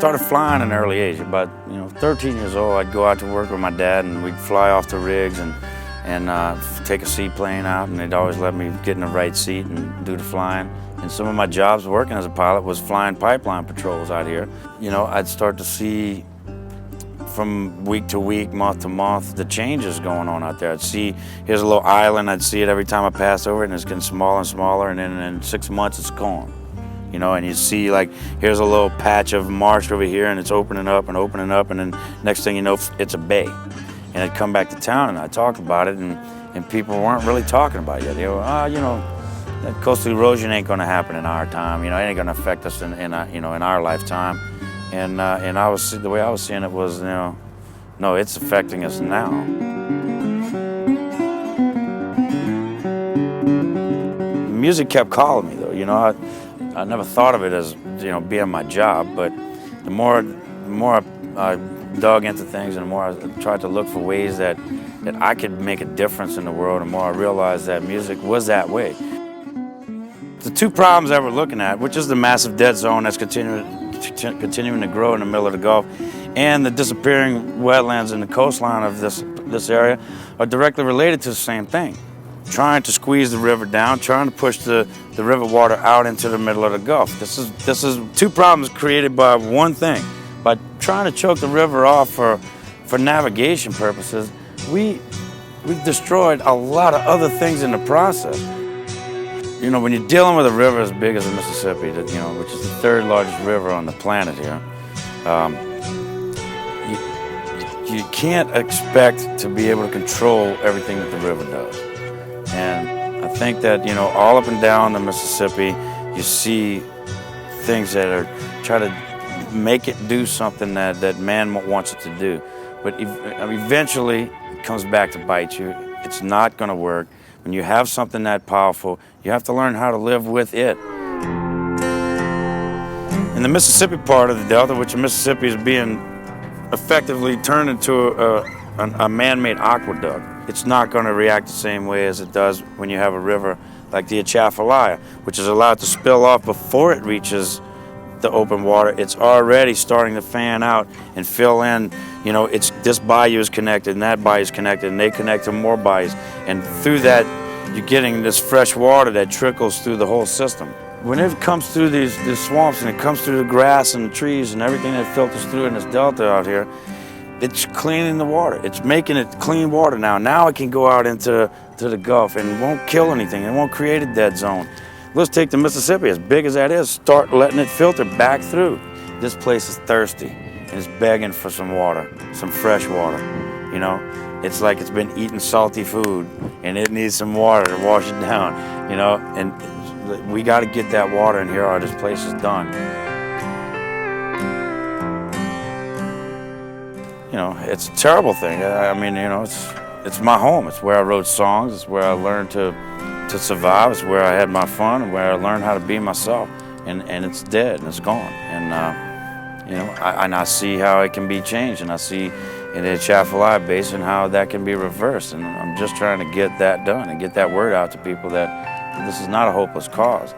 started flying at an early age. About 13 years old, I'd go out to work with my dad, and we'd fly off the rigs and take a seaplane out, and they'd always let me get in the right seat and do the flying. And some of my jobs working as a pilot was flying pipeline patrols out here. I'd start to see from week to week, month to month, the changes going on out there. I'd see, here's a little island, I'd see it every time I pass over it, and it's getting smaller and smaller, and then in 6 months it's gone. And you see, like, here's a little patch of marsh over here, and it's opening up, and then next thing you know, it's a bay. And I'd come back to town, and I'd talk about it, and people weren't really talking about it yet. They were, that coastal erosion ain't gonna happen in our time, it ain't gonna affect us in our lifetime. And the way I was seeing it was, no, it's affecting us now. Music kept calling me, though. I never thought of it as, being my job, but the more I dug into things, and the more I tried to look for ways that I could make a difference in the world, the more I realized that music was that way. The two problems that we're looking at, which is the massive dead zone that's continuing to grow in the middle of the Gulf, and the disappearing wetlands in the coastline of this area, are directly related to the same thing. Trying to squeeze the river down, trying to push the river water out into the middle of the Gulf. This is two problems created by one thing. By trying to choke the river off for navigation purposes, we've destroyed a lot of other things in the process. When you're dealing with a river as big as the Mississippi, which is the third largest river on the planet here, you can't expect to be able to control everything that the river does. And I think that, all up and down the Mississippi, you see things that are trying to make it do something that man wants it to do. But eventually, it comes back to bite you. It's not going to work. When you have something that powerful, you have to learn how to live with it. In the Mississippi part of the Delta, which the Mississippi is being effectively turned into a man-made aqueduct, it's not going to react the same way as it does when you have a river like the Atchafalaya, which is allowed to spill off before it reaches the open water. It's already starting to fan out and fill in. This bayou is connected, and that bayou is connected, and they connect to more bayous. And through that, you're getting this fresh water that trickles through the whole system. When it comes through these swamps, and it comes through the grass and the trees and everything that filters through in this delta out here, it's cleaning the water. It's making it clean water now. Now it can go out into the Gulf and it won't kill anything. It won't create a dead zone. Let's take the Mississippi, as big as that is, start letting it filter back through. This place is thirsty, and it's begging for some water, some fresh water. It's like it's been eating salty food, and it needs some water to wash it down, and we got to get that water in here or this place is done. It's a terrible thing. It's my home. It's where I wrote songs. It's where I learned to survive. It's where I had my fun, and where I learned how to be myself. And it's dead, and it's gone. And I see how it can be changed, and I see in the Atchafalaya Basin how that can be reversed. And I'm just trying to get that done and get that word out to people that this is not a hopeless cause.